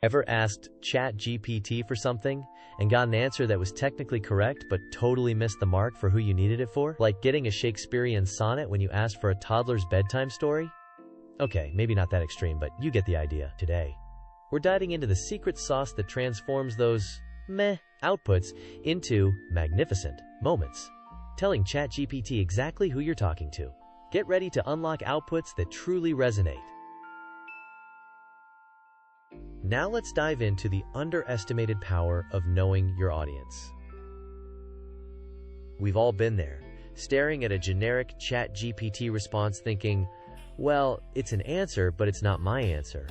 Ever asked ChatGPT for something and got an answer that was technically correct but totally missed the mark for who you needed it for? Like getting a Shakespearean sonnet when you asked for a toddler's bedtime story? Okay, maybe not that extreme, but you get the idea. Today, we're diving into the secret sauce that transforms those meh outputs into magnificent moments, telling ChatGPT exactly who you're talking to. Get ready to unlock outputs that truly resonate. Now let's dive into the underestimated power of knowing your audience. We've all been there, staring at a generic ChatGPT response thinking, well, it's an answer, but it's not my answer.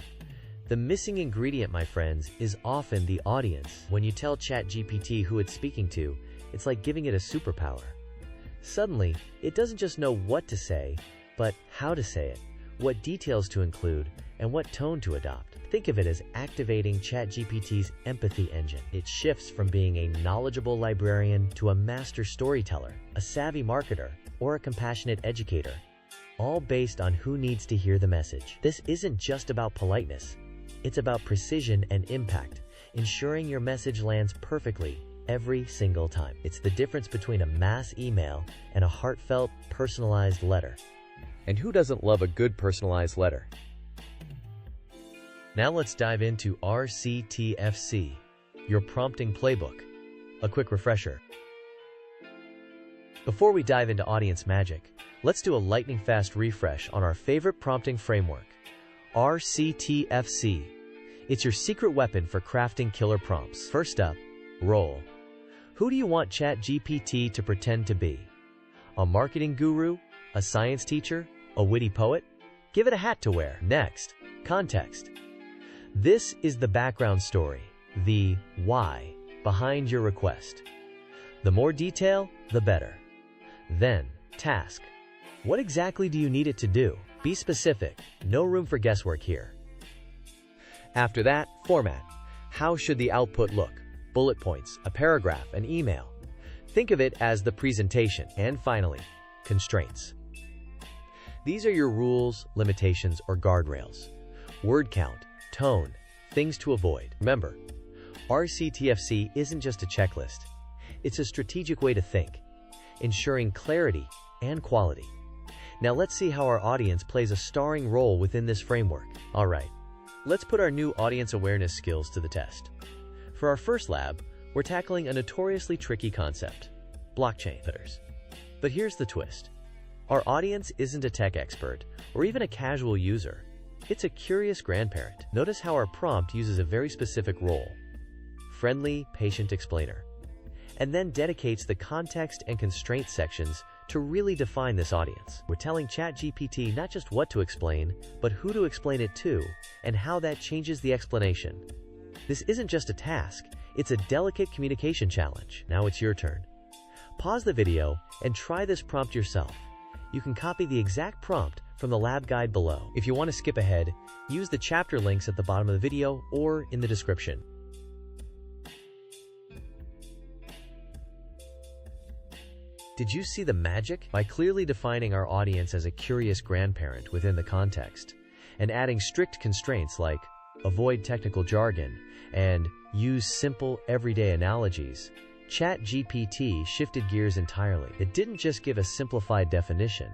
The missing ingredient, my friends, is often the audience. When you tell ChatGPT who it's speaking to, it's like giving it a superpower. Suddenly, it doesn't just know what to say, but how to say it, what details to include, and what tone to adopt. Think of it as activating ChatGPT's empathy engine. It shifts from being a knowledgeable librarian to a master storyteller, a savvy marketer, or a compassionate educator, all based on who needs to hear the message. This isn't just about politeness. It's about precision and impact, ensuring your message lands perfectly every single time. It's the difference between a mass email and a heartfelt, personalized letter. And who doesn't love a good personalized letter? Now let's dive into RCTFC, your prompting playbook. A quick refresher. Before we dive into audience magic, let's do a lightning-fast refresh on our favorite prompting framework, RCTFC. It's your secret weapon for crafting killer prompts. First up, role. Who do you want ChatGPT to pretend to be? A marketing guru? A science teacher? A witty poet? Give it a hat to wear. Next, context. This is the background story, the why behind your request. The more detail, the better. Then, task. What exactly do you need it to do? Be specific, no room for guesswork here. After that, format. How should the output look? Bullet points, a paragraph, an email. Think of it as the presentation. And finally, constraints. These are your rules, limitations, or guardrails. Word count, tone, things to avoid. Remember, RCTFC isn't just a checklist. It's a strategic way to think, ensuring clarity and quality. Now let's see how our audience plays a starring role within this framework. All right, let's put our new audience awareness skills to the test. For our first lab, we're tackling a notoriously tricky concept, blockchain. But here's the twist. Our audience isn't a tech expert or even a casual user. It's a curious grandparent. Notice how our prompt uses a very specific role, friendly patient explainer, and then dedicates the context and constraint sections to really define this audience. We're telling ChatGPT not just what to explain, but who to explain it to, and how that changes the explanation. This isn't just a task, it's a delicate communication challenge. Now it's your turn. Pause the video and try this prompt yourself. You can copy the exact prompt from the lab guide below. If you want to skip ahead, use the chapter links at the bottom of the video or in the description. Did you see the magic? By clearly defining our audience as a curious grandparent within the context, and adding strict constraints like avoid technical jargon and use simple, everyday analogies, ChatGPT shifted gears entirely. It didn't just give a simplified definition,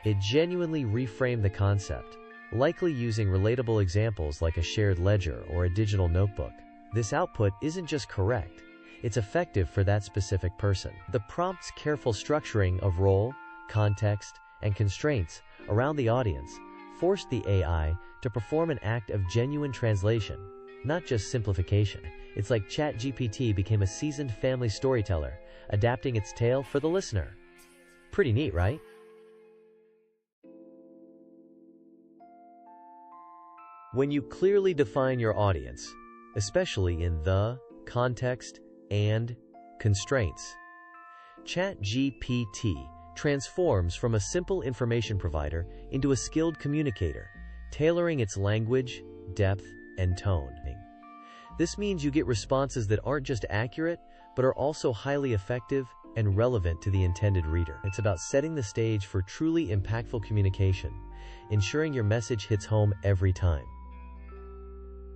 it genuinely reframed the concept, likely using relatable examples like a shared ledger or a digital notebook. This output isn't just correct, it's effective for that specific person. The prompt's careful structuring of role, context, and constraints around the audience forced the AI to perform an act of genuine translation, not just simplification. It's like ChatGPT became a seasoned family storyteller, adapting its tale for the listener. Pretty neat, right? When you clearly define your audience, especially in the, context, and constraints, ChatGPT transforms from a simple information provider into a skilled communicator, tailoring its language, depth, and tone. This means you get responses that aren't just accurate, but are also highly effective and relevant to the intended reader. It's about setting the stage for truly impactful communication, ensuring your message hits home every time.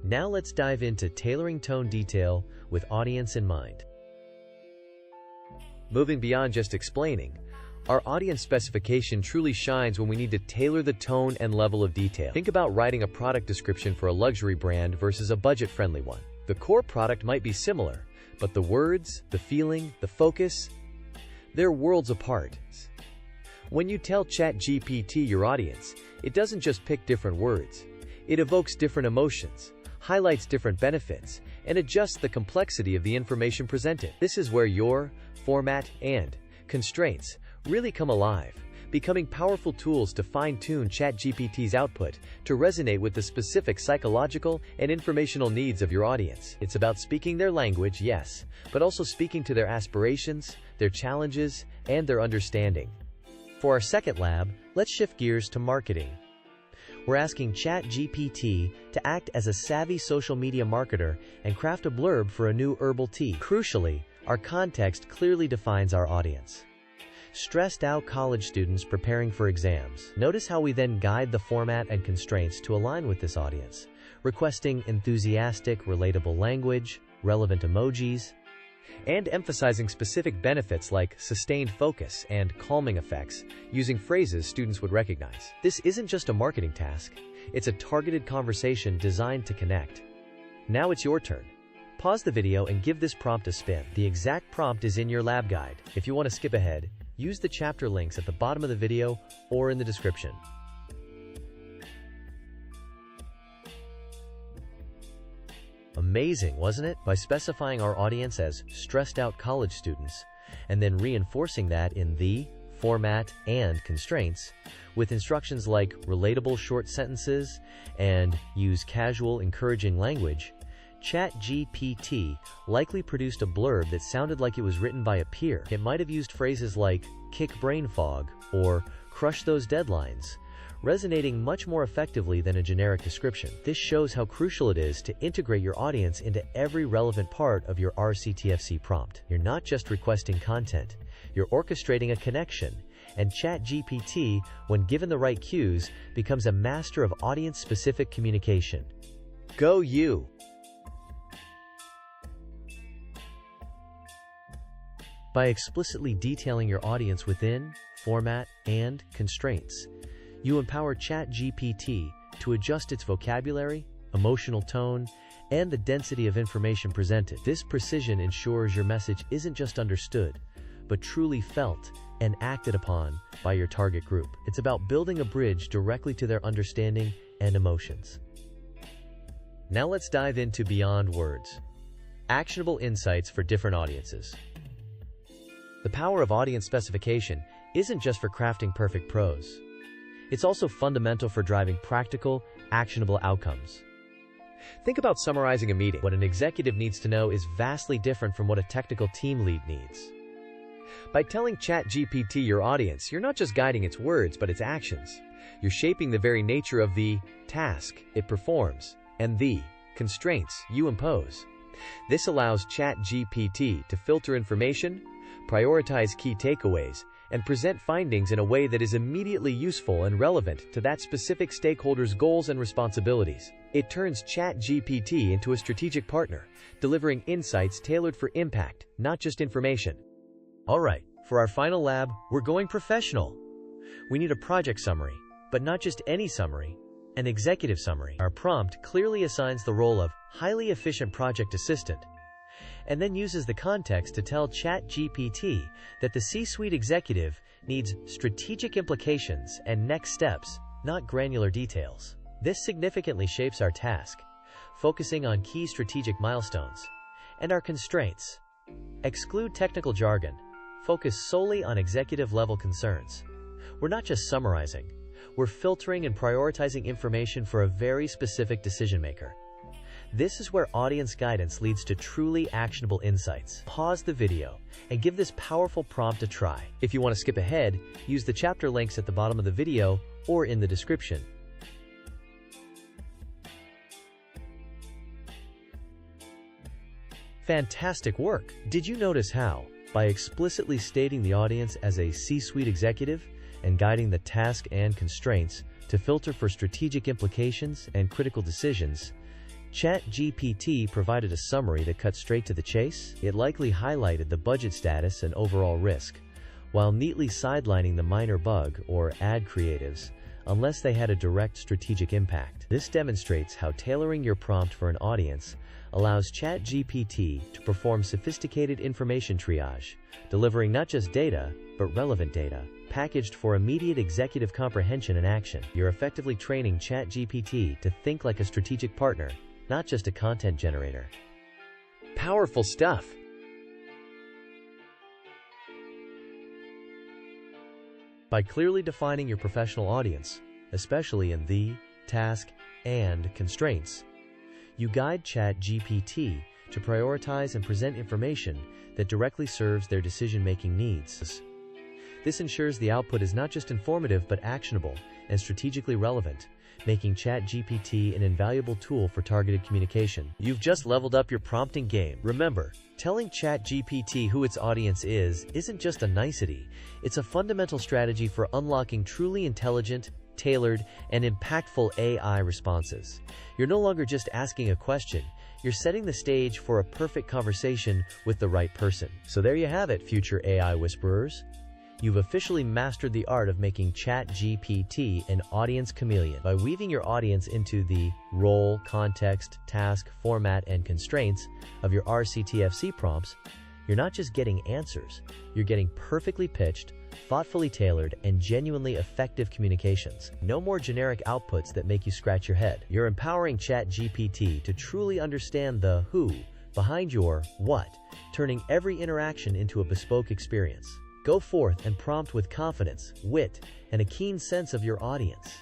Now let's dive into tailoring tone detail with audience in mind. Moving beyond just explaining, our audience specification truly shines when we need to tailor the tone and level of detail. Think about writing a product description for a luxury brand versus a budget-friendly one. The core product might be similar, but the words, the feeling, the focus, they're worlds apart. When you tell ChatGPT your audience, it doesn't just pick different words. It evokes different emotions, highlights different benefits, and adjusts the complexity of the information presented. This is where your format and constraints really come alive, becoming powerful tools to fine-tune ChatGPT's output to resonate with the specific psychological and informational needs of your audience. It's about speaking their language, yes, but also speaking to their aspirations, their challenges, and their understanding. For our second lab, let's shift gears to marketing. We're asking ChatGPT to act as a savvy social media marketer and craft a blurb for a new herbal tea. Crucially, our context clearly defines our audience. Stressed-out college students preparing for exams. Notice how we then guide the format and constraints to align with this audience, requesting enthusiastic, relatable language, relevant emojis, and emphasizing specific benefits like sustained focus and calming effects, using phrases students would recognize. This isn't just a marketing task, it's a targeted conversation designed to connect. Now it's your turn. Pause the video and give this prompt a spin. The exact prompt is in your lab guide. If you want to skip ahead, use the chapter links at the bottom of the video or in the description. Amazing, wasn't it? By specifying our audience as stressed-out college students, and then reinforcing that in the format and constraints, with instructions like relatable short sentences and use casual, encouraging language, ChatGPT likely produced a blurb that sounded like it was written by a peer. It might have used phrases like kick brain fog or crush those deadlines, resonating much more effectively than a generic description. This shows how crucial it is to integrate your audience into every relevant part of your RCTFC prompt. You're not just requesting content, you're orchestrating a connection, and ChatGPT, when given the right cues, becomes a master of audience-specific communication. Go you! By explicitly detailing your audience within, format, and constraints, you empower ChatGPT to adjust its vocabulary, emotional tone, and the density of information presented. This precision ensures your message isn't just understood, but truly felt and acted upon by your target group. It's about building a bridge directly to their understanding and emotions. Now let's dive into beyond words. Actionable insights for different audiences. The power of audience specification isn't just for crafting perfect prose. It's also fundamental for driving practical, actionable outcomes. Think about summarizing a meeting. What an executive needs to know is vastly different from what a technical team lead needs. By telling ChatGPT your audience, you're not just guiding its words, but its actions. You're shaping the very nature of the task it performs and the constraints you impose. This allows ChatGPT to filter information, prioritize key takeaways, and present findings in a way that is immediately useful and relevant to that specific stakeholder's goals and responsibilities. It turns ChatGPT into a strategic partner, delivering insights tailored for impact, not just information. Alright, for our final lab, we're going professional. We need a project summary, but not just any summary, an executive summary. Our prompt clearly assigns the role of highly efficient project assistant, and then uses the context to tell ChatGPT that the C-suite executive needs strategic implications and next steps, not granular details. This significantly shapes our task, focusing on key strategic milestones, and our constraints. Exclude technical jargon, focus solely on executive-level concerns. We're not just summarizing, we're filtering and prioritizing information for a very specific decision-maker. This is where audience guidance leads to truly actionable insights. Pause the video and give this powerful prompt a try. If you want to skip ahead, use the chapter links at the bottom of the video or in the description. Fantastic work! Did you notice how, by explicitly stating the audience as a C-suite executive and guiding the task and constraints to filter for strategic implications and critical decisions, ChatGPT provided a summary that cut straight to the chase. It likely highlighted the budget status and overall risk, while neatly sidelining the minor bug or ad creatives, unless they had a direct strategic impact. This demonstrates how tailoring your prompt for an audience allows ChatGPT to perform sophisticated information triage, delivering not just data, but relevant data, packaged for immediate executive comprehension and action. You're effectively training ChatGPT to think like a strategic partner, not just a content generator. Powerful stuff! By clearly defining your professional audience, especially in the, task, and constraints, you guide ChatGPT to prioritize and present information that directly serves their decision-making needs. This ensures the output is not just informative but actionable and strategically relevant, making ChatGPT an invaluable tool for targeted communication. You've just leveled up your prompting game. Remember, telling ChatGPT who its audience isn't just a nicety, it's a fundamental strategy for unlocking truly intelligent, tailored, and impactful AI responses. You're no longer just asking a question, you're setting the stage for a perfect conversation with the right person. So there you have it, future AI whisperers. You've officially mastered the art of making ChatGPT an audience chameleon. By weaving your audience into the role, context, task, format, and constraints of your RCTFC prompts, you're not just getting answers, you're getting perfectly pitched, thoughtfully tailored, and genuinely effective communications. No more generic outputs that make you scratch your head. You're empowering ChatGPT to truly understand the who behind your what, turning every interaction into a bespoke experience. Go forth and prompt with confidence, wit, and a keen sense of your audience.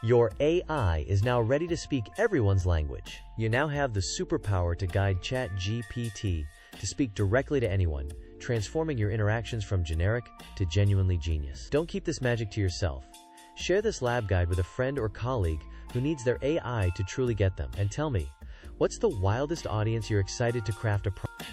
Your AI is now ready to speak everyone's language. You now have the superpower to guide ChatGPT to speak directly to anyone, transforming your interactions from generic to genuinely genius. Don't keep this magic to yourself. Share this lab guide with a friend or colleague who needs their AI to truly get them. And tell me, what's the wildest audience you're excited to craft a prompt?